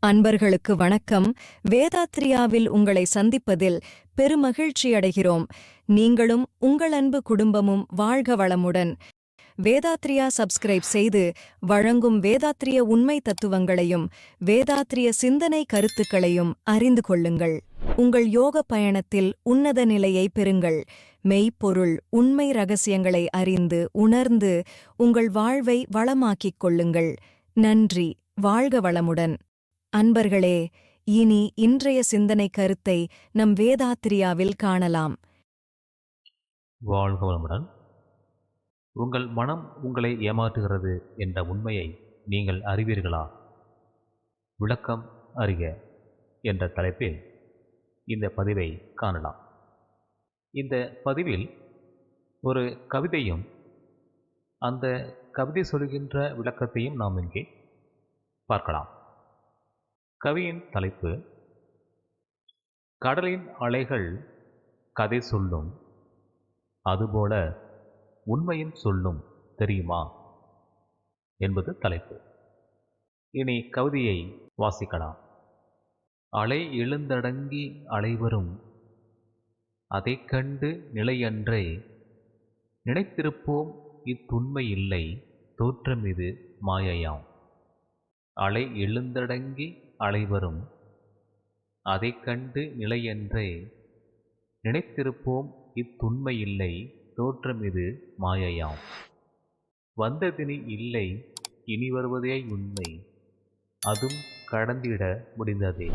அன்பர்களுக்கு வணக்கம். வேதாத்ரியாவில் உங்களை சந்திப்பதில் பெருமகிழ்ச்சியடைகிறோம். நீங்களும் உங்கள் அன்பு குடும்பமும் வாழ்க வளமுடன். வேதாத்ரியா சப்ஸ்கிரைப் செய்து வழங்கும் வேதாத்ரிய உண்மை தத்துவங்களையும் வேதாத்ரிய சிந்தனை கருத்துக்களையும் அறிந்து கொள்ளுங்கள். உங்கள் யோக பயணத்தில் உன்னத நிலையை பெறுங்கள். மெய்ப்பொருள் உண்மை ரகசியங்களை அறிந்து உணர்ந்து உங்கள் வாழ்வை வளமாக்கிக் கொள்ளுங்கள். நன்றி. வாழ்க வளமுடன். அன்பர்களே, இனி இன்றைய சிந்தனை கருத்தை நம் வேதாத்ரியாவில் காணலாம். வாழ்க வளமுடன். உங்கள் மனம் உங்களை ஏமாற்றுகிறது என்ற உண்மையை நீங்கள் அறிவீர்களா? விளக்கம் அறிக என்ற தலைப்பில் இந்த பதிவை காணலாம். இந்த பதிவில் ஒரு கவிதையும் அந்த கவிதை சொல்கின்ற விளக்கத்தையும் நாம் இங்கே பார்க்கலாம். கவியின் தலைப்பு: கடலின் அலைகள் கதை சொல்லும், அதுபோல உண்மையும் சொல்லும் தெரியுமா என்பது தலைப்பு. இனி கவிதையை வாசிக்கலாம். அலை எழுந்தடங்கி அலைவரும், அதை கண்டு நிலையன்றே நினைத்திருப்போம் இத்துண்மை இல்லை, தோற்றம் இது மாயையாம். அலை எழுந்தடங்கி அலைவரும், அதை கண்டு நிலையன்றே நினைத்திருப்போம் இத்துண்மை இல்லை, தோற்றம் இது மாயையாம். வந்ததினி இல்லை இனி வருவதே உண்மை, அதும் கடந்திட முடிந்ததே.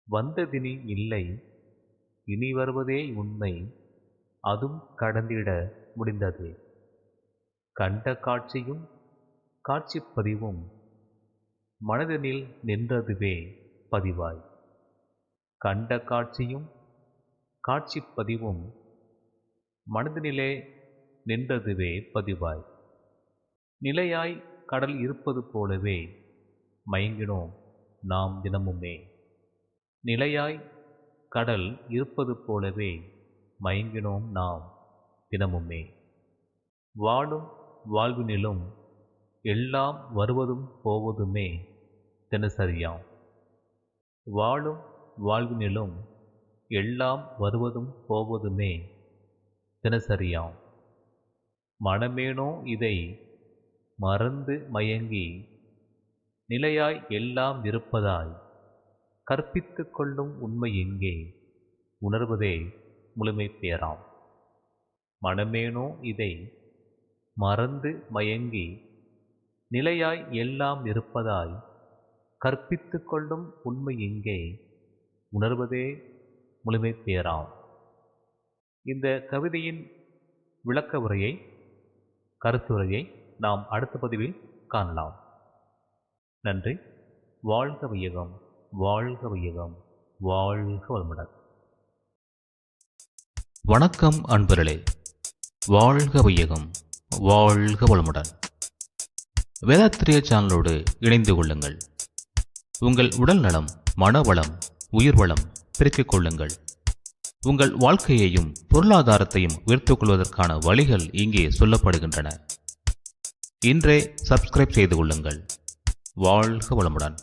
வந்ததினி இல்லை இனி வருவதே உண்மை, அதும் கடந்திட முடிந்ததே. கண்ட காட்சியும் காட்சிப்பதிவும் மனதினில் நின்றதுவே பதிவாய். கண்ட காட்சியும் காட்சிப்பதிவும் மனதினிலே நின்றதுவே பதிவாய். நிலையாய் கடல் இருப்பது போலவே மயங்கினோம் நாம் தினமுமே. நிலையாய் கடல் இருப்பது போலவே மயங்கினோம் நாம் தினமுமே. வாழும் வாழ்வினிலும் எல்லாம் வருவதும் போவதுமே தினசரியாம். வாழும் வாழ்வினிலும் எல்லாம் வருவதும் போவதுமே தினசரியாம். மனமேனோ இதை மறந்து மயங்கி நிலையாய் எல்லாம் இருப்பதாய் கற்பித்து கொள்ளும் உண்மை எங்கே, உணர்வதே முழுமை பேராம். மனமேனோ இதை மறந்து மயங்கி நிலையாய் எல்லாம் இருப்பதாய் கற்பித்து கொள்ளும் உண்மை எங்கே, உணர்வதே முழுமை பேராம். இந்த கவிதையின் விளக்க உரையை, கருத்துரையை நாம் அடுத்த பதிவில் காணலாம். நன்றி. வாழ்க வையகம், வாழ்க வையகம், வாழ்க வளமுடன். வணக்கம் அன்பர்களே. வாழ்க வையகம், வாழ்க வளமுடன். வேதாத்ரிய சேனலோடு இணைந்து கொள்ளுங்கள். உங்கள் உடல் நலம், மனவளம், உயிர் வளம் பெருக்கிக் கொள்ளுங்கள். உங்கள் வாழ்க்கையையும் பொருளாதாரத்தையும் உயர்த்திக் கொள்வதற்கான வழிகள் இங்கே சொல்லப்படுகின்றன. இன்றே சப்ஸ்கிரைப் செய்து கொள்ளுங்கள். வாழ்க வளமுடன்.